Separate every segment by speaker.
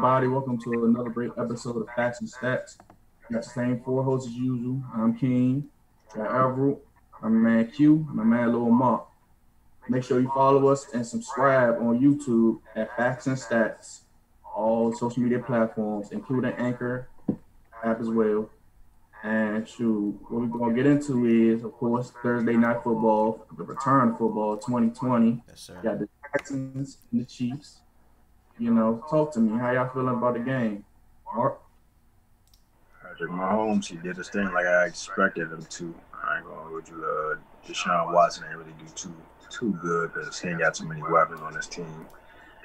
Speaker 1: everybody? Welcome to another great episode of Facts and Stats. Got the same four hosts as usual. I'm King, got Everett, my man Q, my man Lil Mark. Make sure you follow us and subscribe on YouTube at Facts and Stats, all social media platforms, including Anchor app as well. And shoot, what we're gonna get into is, of course, Thursday night football, the return of football 2020.
Speaker 2: Yes, sir.
Speaker 1: Got the Texans and the Chiefs. You know, talk to me. How y'all feeling about the game? Mark?
Speaker 3: Patrick Mahomes, he did his thing like I expected him to. I ain't gonna hold you. Deshaun Watson ain't really do too good because he ain't got too many weapons on his team.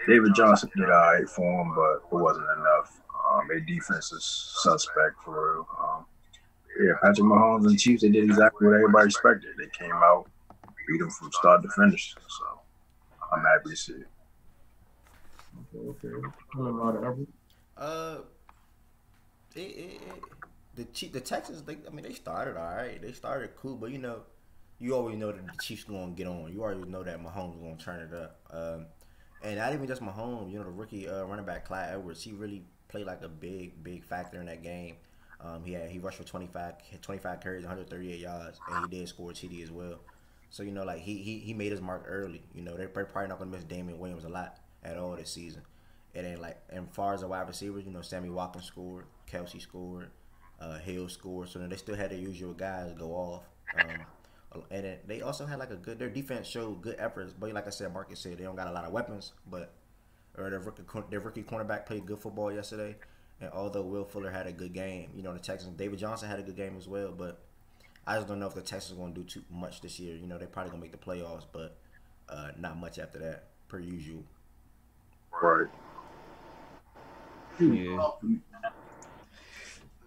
Speaker 3: David Johnson did all right for him, but it wasn't enough. Their defense is suspect for real. Patrick Mahomes and the Chiefs, they did exactly what everybody expected. They came out, beat them from start to finish. So I'm happy to see it.
Speaker 1: Okay. Tell about it, Everett.
Speaker 2: The Texans, they started all right. They started cool, but you always know that the Chiefs going to get on. You already know that Mahomes going to turn it up. And not even just Mahomes. The rookie running back Clyde Edwards, he really played like a big factor in that game. He rushed for 25 carries, 138 yards, and he did score a TD as well. So he made his mark early. They're probably not going to miss Damian Williams a lot at all this season. And then as far as the wide receivers, Sammy Watkins scored, Kelsey scored, Hill scored. So then they still had their usual guys go off. And then they also had their defense showed good efforts. But like I said, Marcus said they don't got a lot of weapons. But their rookie cornerback played good football yesterday. And although Will Fuller had a good game, the Texans, David Johnson had a good game as well. But I just don't know if the Texans are going to do too much this year. They're probably going to make the playoffs, but not much after that, per usual.
Speaker 3: Right.
Speaker 4: Yeah.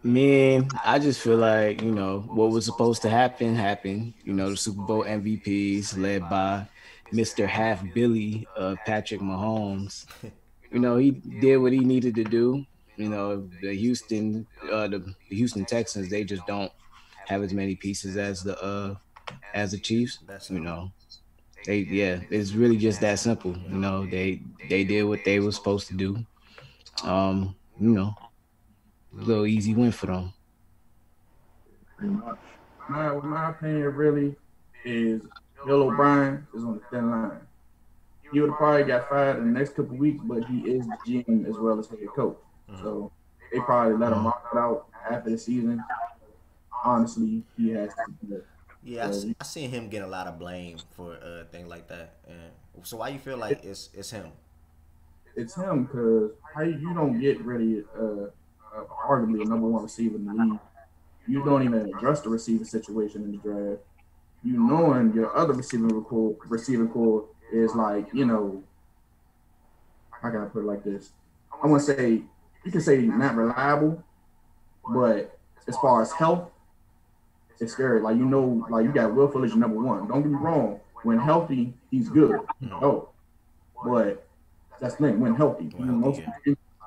Speaker 4: Man, I just feel like, what was supposed to happen, happened. The Super Bowl MVPs led by Mr. Half Billy, Patrick Mahomes. He did what he needed to do. The Houston Texans, they just don't have as many pieces as the Chiefs. It's really just that simple. They did what they were supposed to do. A little easy win for them.
Speaker 1: Pretty much. My opinion really is Bill O'Brien is on the thin line. He would have probably got fired in the next couple of weeks, but he is the GM as well as head coach. So they probably let him rock it out after the season. Honestly, he has to do it.
Speaker 2: Yeah, I seen him get a lot of blame for things like that. And so why you feel like it's him?
Speaker 1: It's him because how you don't get really arguably a number one receiver in the league. You don't even address the receiver situation in the draft. Knowing your other receiving core is like, how can I put it like this? I want to say, you can say not reliable, but as far as health, it's scary. You got Will Fuller as your number one. Don't get me wrong. When healthy, he's good. Oh, but that's the thing. When healthy,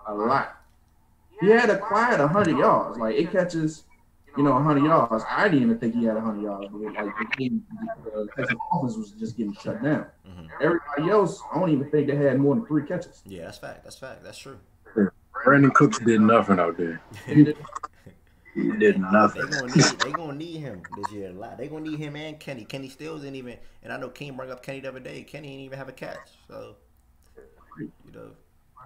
Speaker 1: a lot. He had acquired 100 yards. It catches, 100 yards. I didn't even think he had 100 yards. But the Texas offense was just getting shut down. Everybody else, I don't even think they had more than 3 catches.
Speaker 2: Yeah, that's fact. That's true.
Speaker 3: Brandon Cooks did nothing out there. He did nothing.
Speaker 2: They gonna need him this year a lot. They gonna need him and Kenny. Kenny Stills didn't even, and I know King brought up Kenny the other day. Kenny didn't even have a catch. So,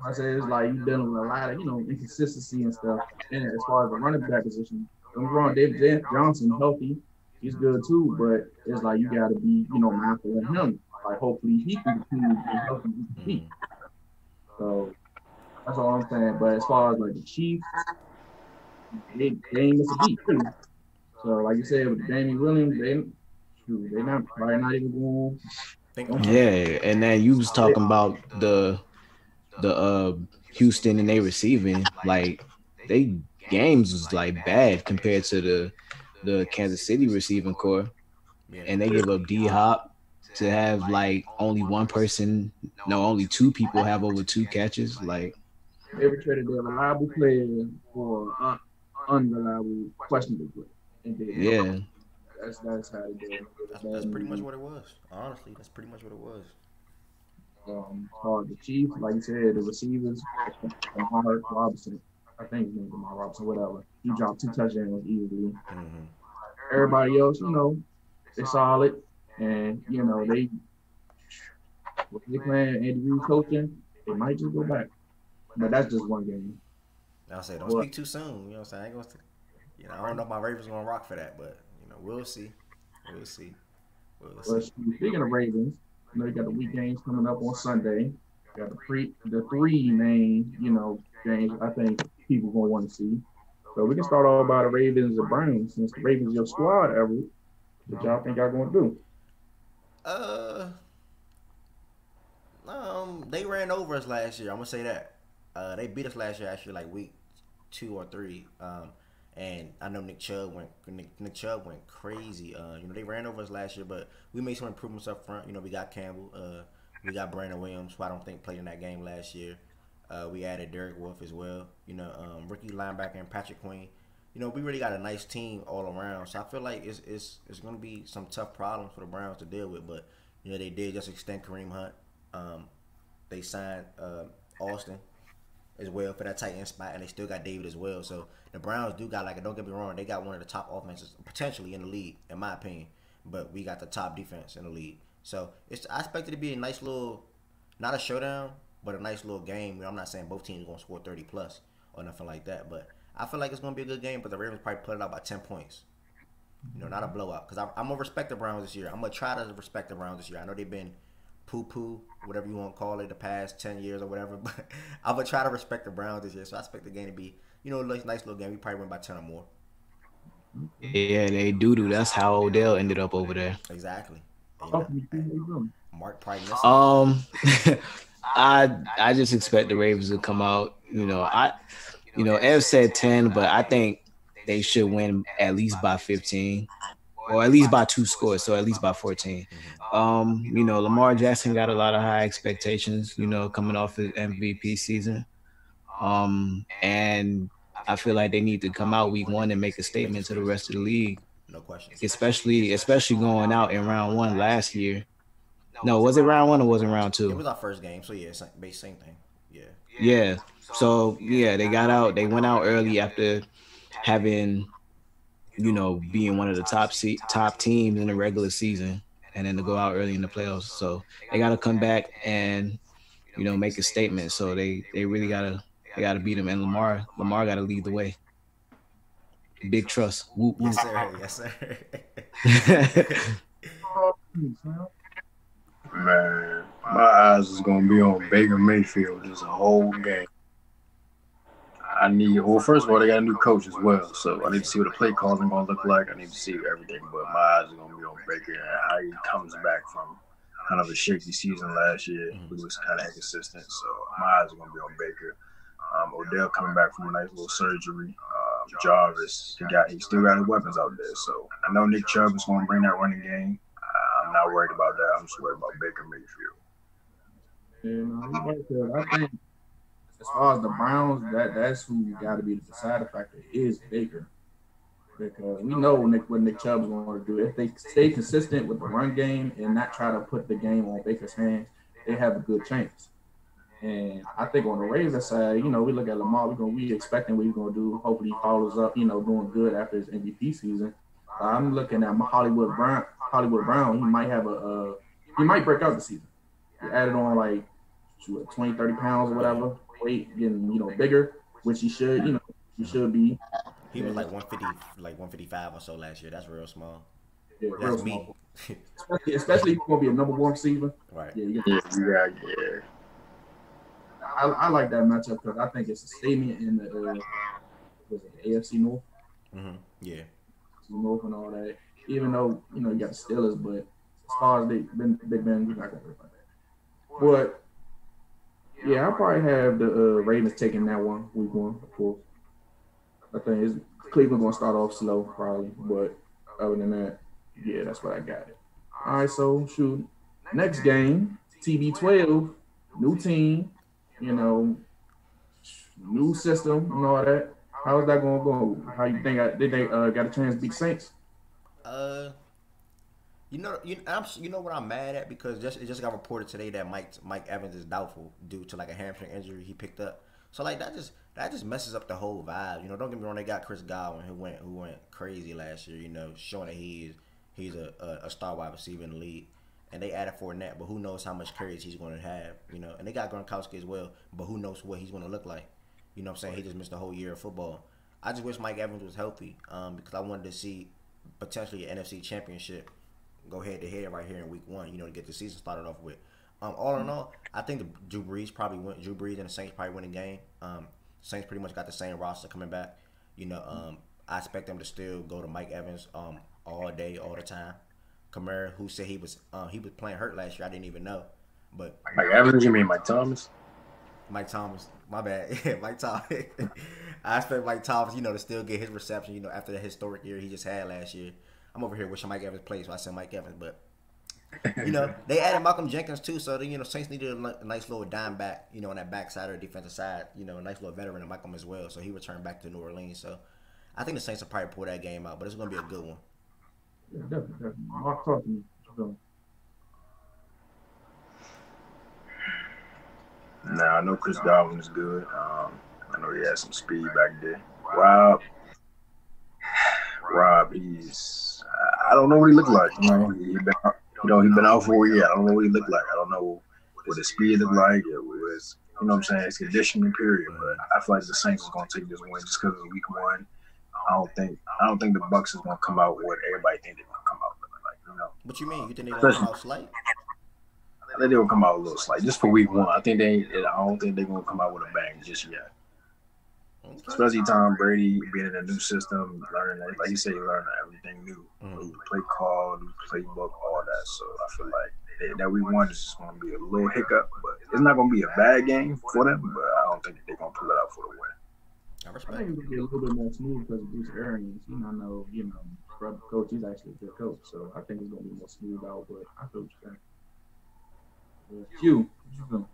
Speaker 1: I say it's you dealing with a lot of inconsistency and stuff. And as far as the running back position, don't get me wrong, David Johnson healthy, he's good too. But it's you got to be mindful of him. Hopefully he can continue to be healthy and compete. So that's all I'm saying. But as far as the Chiefs, they ain't miss a beat too. So like you said with Damian Williams, they probably not even going.
Speaker 4: Yeah, and then you was talking about the Houston and they receiving, they games was bad compared to the Kansas City receiving core. And they give up D-Hop to have only 2 people have over 2 catches.
Speaker 1: They traded their reliable player for unreliable, questionable player.
Speaker 4: Yeah.
Speaker 1: That's how they do it.
Speaker 2: That's pretty much what it was. Honestly, that's pretty much what it was.
Speaker 1: Hard the Chiefs, like you said, the receivers, Lamar Robinson. I think his name is Lamar Robinson, whatever. He dropped 2 touchdowns easily.
Speaker 2: Mm-hmm.
Speaker 1: Everybody else, they're solid, and if they playing Andy Reid coaching, they might just go back. But that's just one game.
Speaker 2: I'll say don't
Speaker 1: But
Speaker 2: speak too soon. You know what I'm saying? I ain't gonna, I don't know if my Ravens gonna rock for that, but we'll see. We'll see. We'll
Speaker 1: but
Speaker 2: see.
Speaker 1: speaking of Ravens, you got the week games coming up on Sunday. Got the three main games I think people gonna want to see. So we can start off by the Ravens and Browns since the Ravens your squad ever. What y'all think y'all gonna do?
Speaker 2: Uh, they ran over us last year. I'm gonna say that. They beat us last year, actually, like week 2 or 3. And I know Nick Chubb went crazy. They ran over us last year, but we made some improvements up front. We got Campbell. We got Brandon Williams, who I don't think played in that game last year. We added Derek Wolf as well. Rookie linebacker and Patrick Queen. We really got a nice team all around. So I feel like it's going to be some tough problems for the Browns to deal with. But they did just extend Kareem Hunt. They signed Austin as well for that tight end spot, and they still got David as well. So the Browns do got, don't get me wrong, they got one of the top offenses potentially in the league, in my opinion. But we got the top defense in the league. So I expect it to be a nice little, not a showdown, but a nice little game. I'm not saying both teams are going to score 30 plus or nothing like that, but I feel like it's going to be a good game. But the Ravens probably put it out by 10 points. Not a blowout. Because I'm going to respect the Browns this year. I'm going to try to respect the Browns this year. I know they've been poo-poo, whatever you want to call it, the past 10 years or whatever. But I'm going to try to respect the Browns this year. So I expect the game to be, a nice little game. We probably win by 10 or more.
Speaker 4: Yeah, they do. That's how Odell ended up over there.
Speaker 2: Exactly. Mark probably missing.
Speaker 4: I just expect the Ravens to come out. Ev said 10, but I think they should win at least by 15. Or at least by 2 scores, so at least by 14. Lamar Jackson got a lot of high expectations, coming off his MVP season. And I feel like they need to come out week 1 and make a statement to the rest of the league.
Speaker 2: No question.
Speaker 4: Especially going out in round 1 last year. No, was it round 1 or was it round 2?
Speaker 2: It was our first game, so yeah, same thing. Yeah.
Speaker 4: Yeah. So yeah, they went out early after having being one of the top teams in the regular season, and then to go out early in the playoffs. So they got to come back and make a statement. So they really gotta beat them, and Lamar got to lead the way. Big trust. Whoop, whoop.
Speaker 2: Yes, sir.
Speaker 3: Man, my eyes is gonna be on Baker Mayfield this whole game. First of all, they got a new coach as well, so I need to see what the play calling going to look like. I need to see everything, but my eyes are going to be on Baker and how he comes back from kind of a shaky season last year. He was kind of inconsistent, so my eyes are going to be on Baker. Odell coming back from a nice little surgery. Jarvis, he still got his weapons out there, so I know Nick Chubb is going to bring that running game. I'm not worried about that. I'm just worried about Baker Mayfield.
Speaker 1: I think as far as the Browns, that's who got to be the deciding factor is Baker, because we know what Nick Chubb's going to do. If they stay consistent with the run game and not try to put the game on Baker's hands, they have a good chance. And I think on the Ravens side, we look at Lamar, we expecting what he's going to do. Hopefully he follows up, doing good after his MVP season. I'm looking at Hollywood Brown. He might have he might break out the season. He added on 20, 30 pounds or whatever. Weight getting bigger, which he should be.
Speaker 2: He was 155 or so last year. That's real small.
Speaker 1: Yeah, that's real small. Especially if you're gonna be a number 1 receiver.
Speaker 2: Right.
Speaker 3: Yeah.
Speaker 1: I like that matchup because I think it's a statement in the AFC North.
Speaker 2: Mm-hmm. Yeah.
Speaker 1: North and all that. Even though you got the Steelers, but as far as Big Ben, we're not gonna worry about that. But yeah, I'll probably have the Ravens taking that one, week 1, of course. I think Cleveland going to start off slow, probably. But other than that, yeah, that's what I got it. All right, so, shoot. Next game, TB12, new team, new system and all that. How is that going to go? How you think did they got a chance to beat Saints?
Speaker 2: You know what I'm mad at because it just got reported today that Mike Evans is doubtful due to like a hamstring injury he picked up. So like that just messes up the whole vibe. You know, don't get me wrong. They got Chris Godwin who went crazy last year. You know, showing that he's a star wide receiver in the league. And they added Fournette, but who knows how much carries he's going to have. You know, and they got Gronkowski as well, but who knows what he's going to look like. You know what I'm saying? He just missed a whole year of football. I just wish Mike Evans was healthy because I wanted to see potentially an NFC championship go head to head right here in week 1, you know, to get the season started off with. All in all, I think Drew Brees and the Saints probably win the game. Saints pretty much got the same roster coming back. You know, I expect them to still go to Mike Evans all day, all the time. Kamara, who said he was playing hurt last year, I didn't even know. But
Speaker 3: Mike Evans, you mean Mike Thomas?
Speaker 2: Mike Thomas, my bad. Mike Thomas. I expect Mike Thomas, you know, to still get his reception, you know, after the historic year he just had last year. I'm over here wishing Mike Evans played, so I said Mike Evans. But, you know, they added Malcolm Jenkins, too, so, you know, Saints needed a nice little dime back, you know, on that back side or defensive side. You know, a nice little veteran in Malcolm as well, so he returned back to New Orleans. So, I think the Saints will probably pull that game out, but it's going to be a good one.
Speaker 1: Yeah, definitely. Mark, talk to me.
Speaker 3: Now, I know Chris Godwin is good. I know he has some speed back there. Rob, he's I don't know what he looked like. You know, he been out for a year. I don't know what he looked like. I don't know what his speed looked like. It was, you know what I'm saying, his conditioning period. But I feel like the Saints is gonna take this win just because of week 1. I don't think the Bucks is gonna come out what everybody think they're gonna come out looking like. You know.
Speaker 2: What you mean? You think they're gonna come out slight?
Speaker 3: I think they'll come out a little slight just for week 1. I don't think they're gonna come out with a bang just yet. Okay. Especially Tom Brady being in a new system, learning, like you say, learning everything new. New play call, new playbook, all that. So I feel like that week 1 is just going to be a little hiccup, but it's not going to be a bad game for them. But I don't think they're going to pull it out for the win.
Speaker 1: I think it's going to be a little bit more smooth because of Bruce Arians. I know, brother coach, he's actually a good coach, so I think it's going to be more smooth out. But I feel what you're saying. Q, what you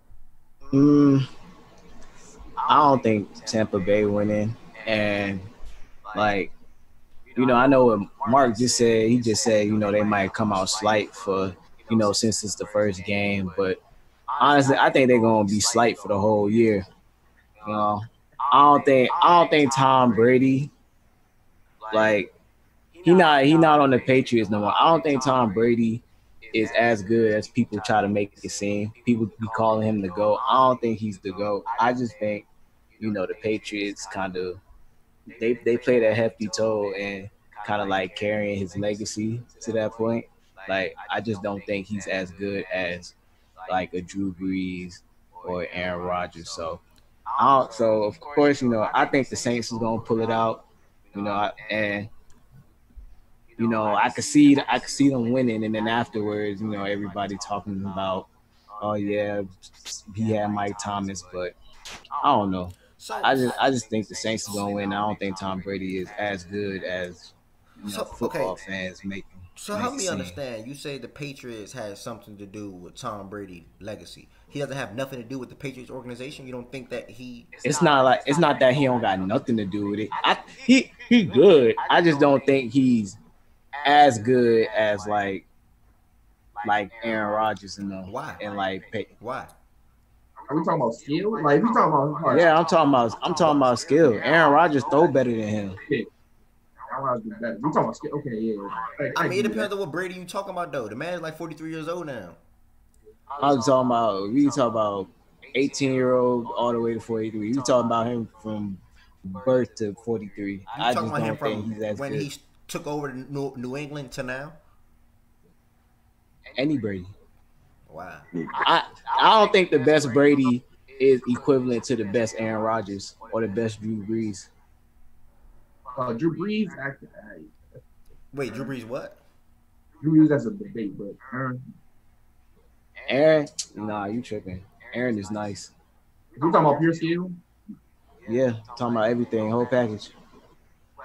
Speaker 4: feeling? I don't think Tampa Bay winning, and like, I know what Mark just said. He just said, they might come out slight for, since it's the first game. But honestly, I think they're gonna be slight for the whole year. I don't think Tom Brady, like, he not on the Patriots no more. I don't think Tom Brady is as good as people try to make it seem. People be calling him the GOAT. I don't think he's the GOAT. I just think, the Patriots kind of they played a hefty toll and kind of like carrying his legacy to that point. Like, I just don't think he's as good as like a Drew Brees or Aaron Rodgers. So of course, I think the Saints is gonna pull it out. I could see them winning, and then afterwards, everybody talking about, oh yeah, he had Mike Thomas, but I don't know. I just think the Saints are gonna win. I don't think Tom Brady is as good as football fans make him.
Speaker 2: So help me understand. You say the Patriots has something to do with Tom Brady's legacy. He doesn't have nothing to do with the Patriots organization. You don't think that he?
Speaker 4: It's not that he don't got nothing to do with it. He good. I just don't think he's as good as like Aaron Rodgers and them.
Speaker 2: Why?
Speaker 4: And
Speaker 2: why?
Speaker 1: Are we talking about skill? Like, we talking about?
Speaker 4: Yeah, I'm talking about skill. Aaron Rodgers throw better than him.
Speaker 1: Yeah. We talking about skill. Okay, yeah.
Speaker 2: I mean, it depends on what Brady you talking about though. The man is like 43 years old now.
Speaker 4: We talking about 18-year-old all the way to 43. You talking about him from birth to 43. I just don't think he's as
Speaker 2: when
Speaker 4: good.
Speaker 2: He took over New England to now.
Speaker 4: Any Brady.
Speaker 2: Wow.
Speaker 4: I don't think the best Brady is equivalent to the best Aaron Rodgers or the best Drew Brees.
Speaker 1: Drew Brees actually.
Speaker 2: Wait, Drew Brees what?
Speaker 1: Drew Brees, that's a debate, but
Speaker 4: Aaron, nah, you tripping. Aaron is nice.
Speaker 1: You talking about pure skill?
Speaker 4: Yeah, talking about everything, whole package.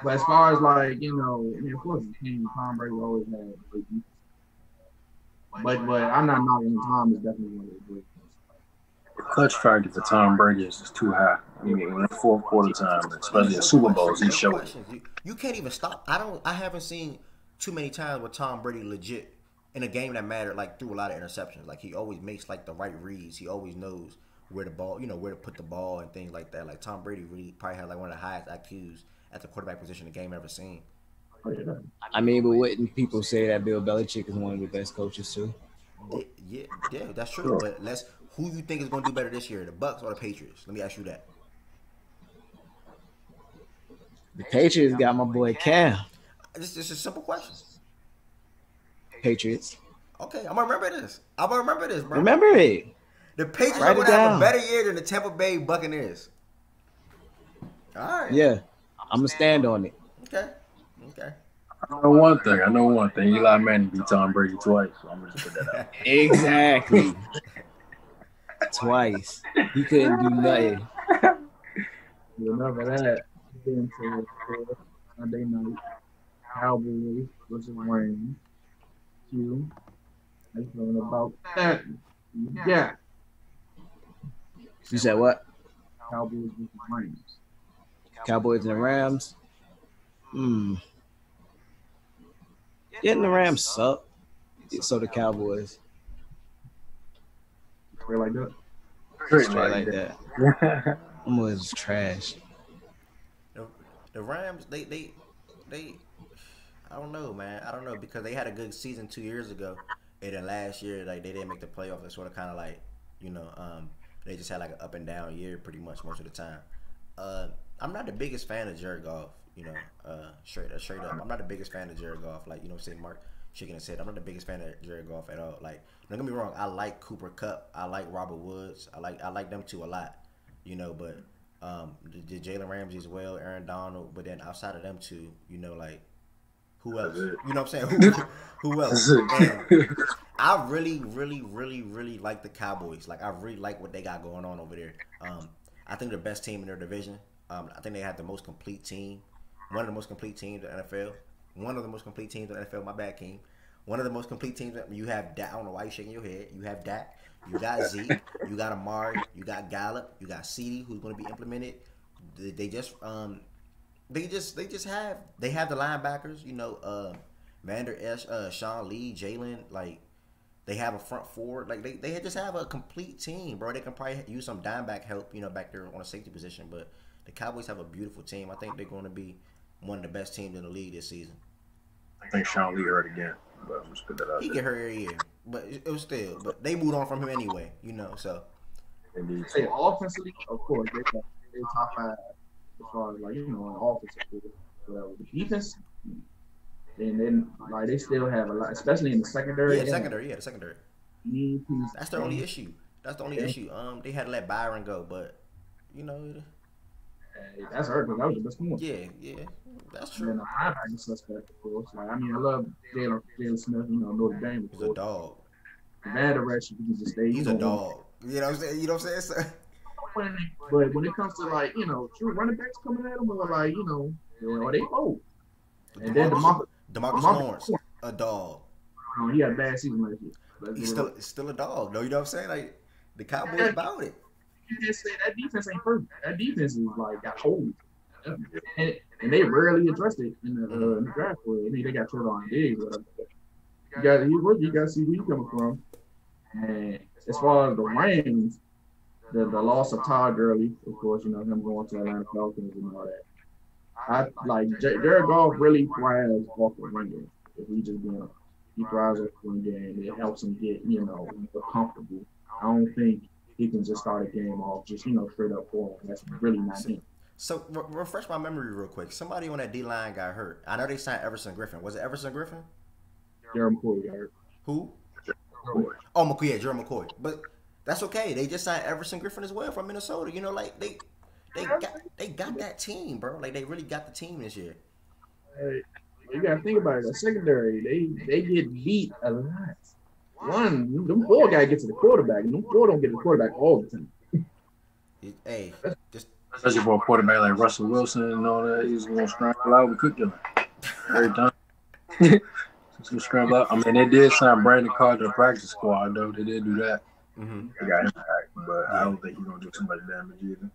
Speaker 1: But as far as like, of course, Tom Brady always had great defense. But I'm not knocking Tom. Is definitely one of the great ones.
Speaker 3: The clutch factor for Tom Brady is just too high. I mean, in the fourth quarter time, especially in Super Bowls, he showed it.
Speaker 2: You can't even stop. I haven't seen too many times where Tom Brady legit in a game that mattered, like through a lot of interceptions. Like he always makes like the right reads. He always knows where the ball, where to put the ball and things like that. Like Tom Brady really probably had like one of the highest IQs at the quarterback position the game ever seen.
Speaker 4: I mean, but wouldn't people say that Bill Belichick is one of the best coaches too?
Speaker 2: Yeah, that's true. But who you think is going to do better this year, the Bucks or the Patriots? Let me ask you that.
Speaker 4: The Patriots got my boy Cam.
Speaker 2: This is a simple question.
Speaker 4: Patriots.
Speaker 2: Okay, I'm gonna remember this. Bro.
Speaker 4: Remember it.
Speaker 2: The Patriots are gonna have a better year than the Tampa Bay Buccaneers. All right.
Speaker 4: Yeah, I'm gonna stand on it.
Speaker 2: Okay.
Speaker 3: I know one thing. Eli Manning beat Tom Brady twice, so I'm just put that out.
Speaker 4: Exactly. Twice. He couldn't do nothing.
Speaker 1: Remember that. Then to Sunday night, Cowboys versus Rams. Q. I feeling about that. Yeah.
Speaker 4: You said what?
Speaker 1: Cowboys versus Rams.
Speaker 4: Cowboys and the Rams. Getting the Rams suck. So the Cowboys.
Speaker 1: Straight like that.
Speaker 4: Straight like that. I'm always trash.
Speaker 2: The Rams, they I don't know, man. I don't know because they had a good season 2 years ago, and then last year like they didn't make the playoffs. It's sort of kind of like they just had like an up and down year pretty much most of the time. I'm not the biggest fan of Jared Goff. Straight up, I'm not the biggest fan of Jared Goff. Like say Mark shaking his head. I'm not the biggest fan of Jared Goff at all. Like don't get me wrong, I like Cooper Kupp. I like Robert Woods. I like them two a lot. But the Jalen Ramsey as well, Aaron Donald. But then outside of them two, like. Who else? You know what I'm saying? Who else? And I really, really, really, really like the Cowboys. Like I really like what they got going on over there. I think they're the best team in their division. I think they have the most complete team. One of the most complete teams in the NFL. One of the most complete teams in the NFL. My bad, King. One of the most complete teams. You have Dak. I don't know why you're shaking your head. You have Dak. You got Zeke. You got Amari. You got Gallup. You got CeeDee, who's going to be implemented. They just have the linebackers, Vander Esch, Sean Lee, Jalen, like they have a front four, like they just have a complete team, bro. They can probably use some dime back help, back there on a safety position, but the Cowboys have a beautiful team. I think they're going to be one of the best teams in the league this season.
Speaker 3: I think Sean Lee hurt again, but I'm just put that out.
Speaker 2: He get hurt every year, but it was still, but they moved on from him anyway, so.
Speaker 1: Indeed. Say offensively, of course, they top 5. As far as on offensive, well, the defense, and then they still have a lot, especially in the secondary.
Speaker 2: The secondary. That's their only issue. They had to let Byron go, but
Speaker 1: that's hurt because that was the best one.
Speaker 2: Yeah, that's true.
Speaker 1: And then the linebacker suspect, of course. I love Jalen Smith. Notre Dame.
Speaker 2: He's a dog.
Speaker 1: The bad direction, he can just stay.
Speaker 2: He's a dog. You know what I'm saying? So,
Speaker 1: but when it comes to true running backs coming at him, or they old. And then
Speaker 2: DeMarcus Lawrence, a dog.
Speaker 1: He had a bad season last year.
Speaker 2: He's still a dog. No, you know what I'm saying? Like the Cowboys about it.
Speaker 1: You just say that defense ain't perfect. That defense is got holes, and they rarely addressed it in the draft. They got Trevon Diggs. You got to see where he's coming from. And as far as the Rams. The loss of Todd Gurley, of course, him going to Atlanta Falcons and all that. I like Jared Goff really thrives off the run game. If we just he thrives off the run game. It helps him get comfortable. I don't think he can just start a game off just straight up for him. That's really not him.
Speaker 2: So refresh my memory real quick. Somebody on that D line got hurt. I know they signed Everson Griffin. Was it Everson Griffin?
Speaker 1: Jared McCoy got hurt.
Speaker 2: Who? Oh, McCoy. Yeah, Jared McCoy. But that's okay. They just signed Everson Griffin as well from Minnesota. They got that team, bro. Like they really got the team this year.
Speaker 1: Hey, you gotta think about it. The secondary, they get beat a lot. Them 4 guys get to the quarterback. Them 4 don't get to the quarterback all the time.
Speaker 2: Hey, just
Speaker 3: especially for a quarterback like Russell Wilson and all that, he's gonna scramble out with Cookie every time. He's gonna scramble out. They did sign Brandon Carr to the practice squad though. They did do that.
Speaker 2: Mm-hmm.
Speaker 3: He got impact, but I don't think he's gonna do too much damage either.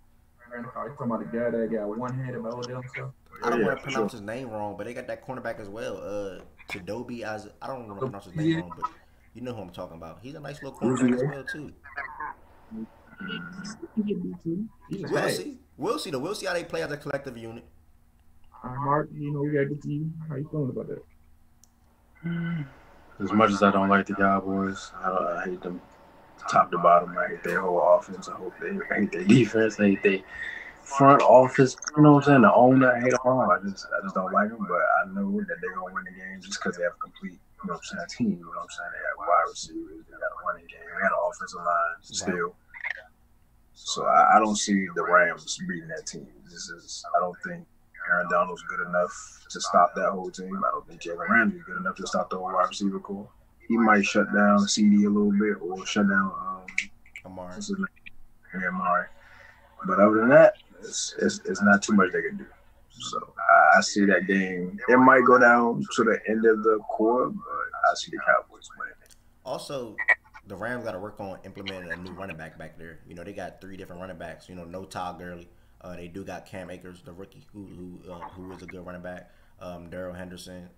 Speaker 1: You talking about the guy that got one-handed by Odell himself?
Speaker 2: I don't want to pronounce his name wrong, but they got that cornerback as well. Chidobe as I don't want to pronounce his name
Speaker 1: Yeah,
Speaker 2: wrong, but you know who I'm talking about. He's a nice little cornerback as
Speaker 3: Rufio.
Speaker 2: well too.
Speaker 1: he can be too. He's just
Speaker 2: We'll
Speaker 1: fast.
Speaker 2: see. We'll see though. We'll see how they play as a collective unit.
Speaker 1: Mark, we gotta get to you. How you feeling about that?
Speaker 3: As much as I don't like the Cowboys, I hate them top to bottom. I hate their whole offense. I hate their defense. I hate their front office. You know what I'm saying? The owner, I hate them all. I just don't like them. But I know that they're gonna win the game just because they have a complete, you know what I'm saying, team. You know what I'm saying? They got wide receivers. They got a running game. They got an offensive line still. So I don't see the Rams beating that team. I don't think Aaron Donald's good enough to stop that whole team. I don't think Jalen Ramsey's good enough to stop the whole wide receiver core. He might shut down CD a little bit or shut down
Speaker 2: Amari.
Speaker 3: what's his name? Amari. But other than that, it's not too much they can do. So I see that game. It might go down to the end of the quarter, but I see the Cowboys winning it.
Speaker 2: Also, the Rams got to work on implementing a new running back there. They got 3 different running backs. No Todd Gurley. They do got Cam Akers, the rookie, who is a good running back. Darrell Henderson.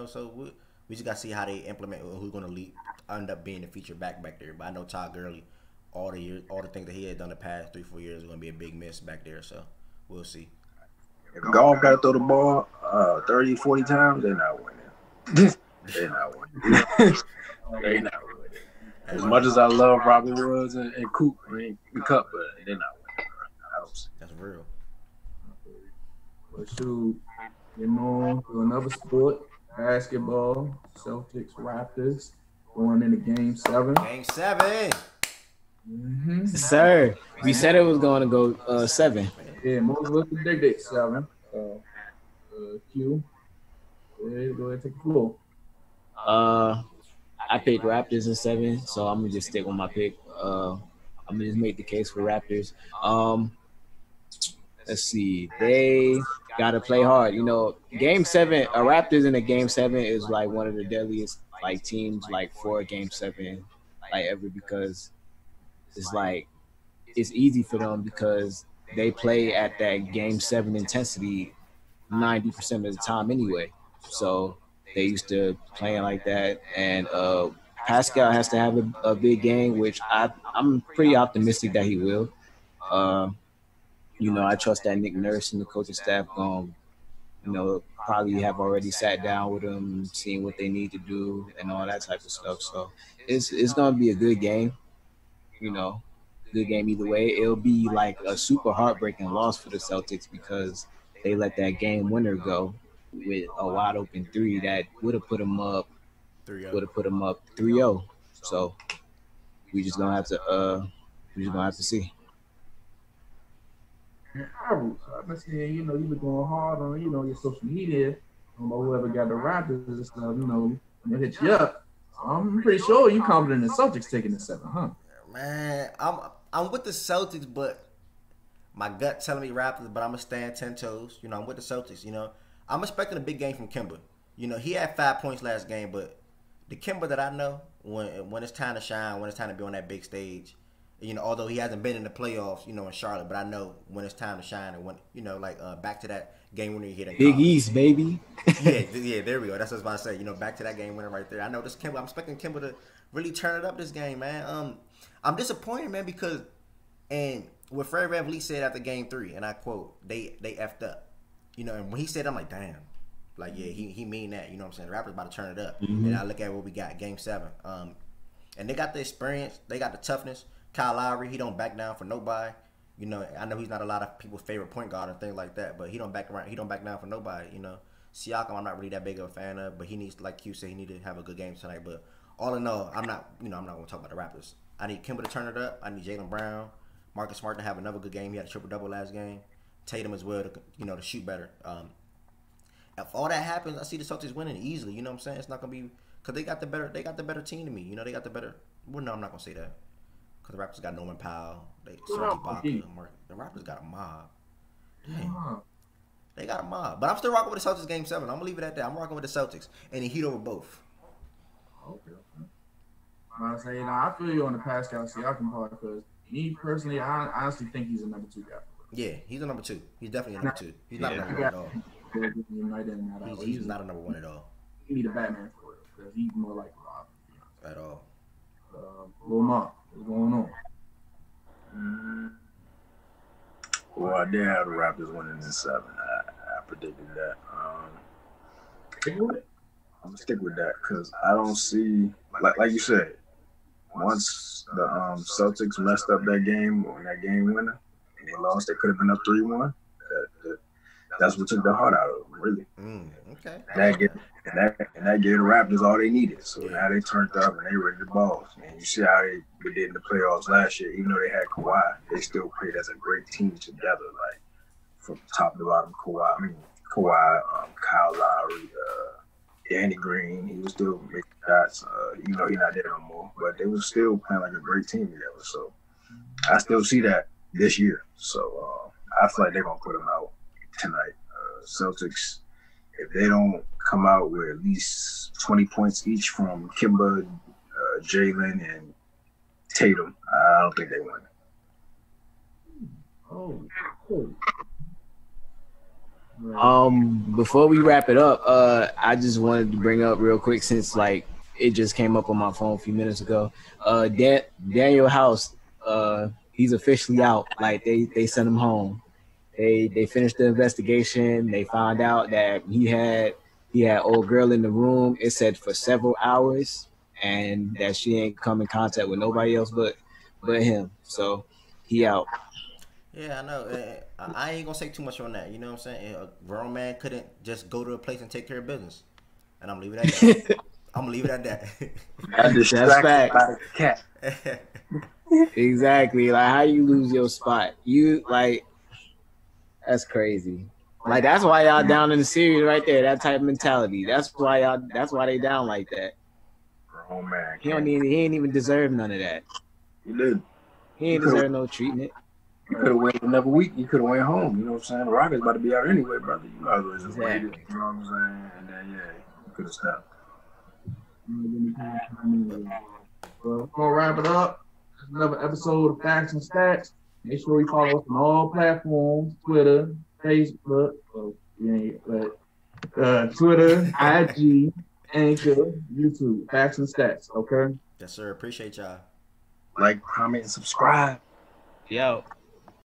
Speaker 2: So we just got to see how they implement who's going to end up being the feature back there. But I know Todd Gurley, all the things that he had done the past 3-4 years are going to be a big miss back there. So we'll see.
Speaker 3: If Goff got to throw the ball 30, 40 times, they're not winning. They're not winning. They're not winning. As much as I love Robert Woods and Coop and Cup, but they're not winning. I don't see.
Speaker 2: That's real.
Speaker 1: But shoot, to another sport, basketball, Celtics, Raptors, going into Game 7.
Speaker 2: Game 7.
Speaker 1: Mm-hmm.
Speaker 4: Sir, we said it was going to go 7.
Speaker 1: Yeah, most of us predicted 7. Q, go ahead and take the floor.
Speaker 4: I picked Raptors in 7, so I'm gonna just stick with my pick. I'm gonna just make the case for Raptors. Let's see, they gotta play hard. Game 7, a Raptors in a Game 7 is like one of the deadliest teams for a Game 7 ever, because it's easy for them because they play at that Game 7 intensity 90% of the time anyway. So they used to playing like that, and Pascal has to have a big game, which I'm pretty optimistic that he will. I trust that Nick Nurse and the coaching staff probably have already sat down with them, seeing what they need to do and all that type of stuff. So it's gonna be a good game. Good game either way. It'll be like a super heartbreaking loss for the Celtics because they let that game winner go with a wide open 3 that would have put them up 3-0. So we just gonna have to see.
Speaker 1: I've been seeing, you've been going hard on, your social media, about whoever got the Raptors and stuff, they hit you up. So I'm pretty sure you confident in the Celtics taking the 7, huh?
Speaker 2: Man, I'm with the Celtics, but my gut telling me Raptors, but I'm gonna stand 10 toes. I'm with the Celtics. I'm expecting a big game from Kemba. He had 5 points last game, but the Kemba that I know, when it's time to shine, when it's time to be on that big stage, although he hasn't been in the playoffs, in Charlotte, but I know when it's time to shine and when, back to that game winner he hit in
Speaker 4: Big
Speaker 2: college.
Speaker 4: East, baby.
Speaker 2: yeah, there we go. That's what I was about to say. Back to that game winner right there. I know this Kemba. I'm expecting Kemba to really turn it up this game, man. I'm disappointed, man, because what Fred VanVleet said after Game 3, and I quote, they effed up. And when he said, I'm like, damn. Yeah, he mean that. You know what I'm saying? The Raptors about to turn it up.
Speaker 4: Mm-hmm.
Speaker 2: And I look at what we got, Game 7. And they got the experience. They got the toughness. Kyle Lowry, he don't back down for nobody. I know he's not a lot of people's favorite point guard and things like that, but he don't back down for nobody. Siakam, I'm not really that big of a fan of, but he needs, like you said, he need to have a good game tonight. But all in all, I'm not going to talk about the Raptors. I need Kemba to turn it up. I need Jaylen Brown, Marcus Smart to have another good game. He had a triple-double last game. Tatum as well to shoot better. If all that happens, I see the Celtics winning easily. You know what I'm saying? It's not gonna be because they got the better team to me. They got the better. Well, no, I'm not gonna say that because the Raptors got Norman Powell, Serge Ibaka, the Raptors got a mob. Damn. They got a mob, but I'm still rocking with the Celtics Game 7. I'm gonna leave it at that. I'm rocking with the Celtics and the Heat over both.
Speaker 1: Okay. I say, I feel you on the Pascal Siakam part because me personally, I honestly think he's a number 2 guy.
Speaker 2: Yeah, he's a number 2. He's definitely a number 2. He's not a number 1 at all. He's not a number 1 at all.
Speaker 1: he need a Batman for it because he's more like Robin.
Speaker 2: At all.
Speaker 1: Lil Mark, what's going on?
Speaker 3: Well, I did have the Raptors winning in 7. I predicted that. I'm gonna stick with that because I don't see like you said. Once the Celtics messed up that game or that game winner, and they lost, they could have been up 3-1. That's what took the heart out of them, really.
Speaker 2: Okay.
Speaker 3: And that gave the Raptors all they needed. So now they turned up and they ready to ball. And you see how they did in the playoffs last year. Even though they had Kawhi, they still played as a great team together. Like from top to bottom, Kawhi, Kyle Lowry, Danny Green. He was still making shots. Even though he's not there no more, but they were still playing like a great team together. So I still see that this year. So I feel like they're gonna put them out tonight. Celtics, if they don't come out with at least 20 points each from Kimba, Jalen, and Tatum, I don't think they win.
Speaker 1: Oh, cool.
Speaker 4: Before we wrap it up, I just wanted to bring up real quick since like it just came up on my phone a few minutes ago. Daniel House, he's officially out. Like they sent him home. They finished the investigation. They found out that he had old girl in the room. It said for several hours, and that she ain't come in contact with nobody else but him. So he out.
Speaker 2: Yeah, I know. I ain't gonna say too much on that. You know what I'm saying? A grown man couldn't just go to a place and take care of business, and I'm leaving it at that. I'm gonna leave it at that.
Speaker 4: That's fact.
Speaker 3: By the cat.
Speaker 4: Exactly. Like how you lose your spot? You like that's crazy. Like that's why y'all down in the series right there. That type of mentality. That's why they down like that.
Speaker 3: Grown man.
Speaker 4: He ain't even deserve none of that.
Speaker 3: He did.
Speaker 4: He ain't deserve no treatment.
Speaker 3: You could have waited another week. You could have went home. You know what I'm saying? The Rockets about to be out anyway, brother. You might as well just waited. You know what I'm saying? And then you could have stopped.
Speaker 1: Well, we're gonna wrap it up. Another episode of Facts and Stats. Make sure you follow us on all platforms: Twitter, Facebook, Twitter, IG, Anchor, YouTube. Facts and Stats. Okay.
Speaker 2: Yes, sir. Appreciate y'all.
Speaker 3: Like, comment, and subscribe.
Speaker 4: Yo.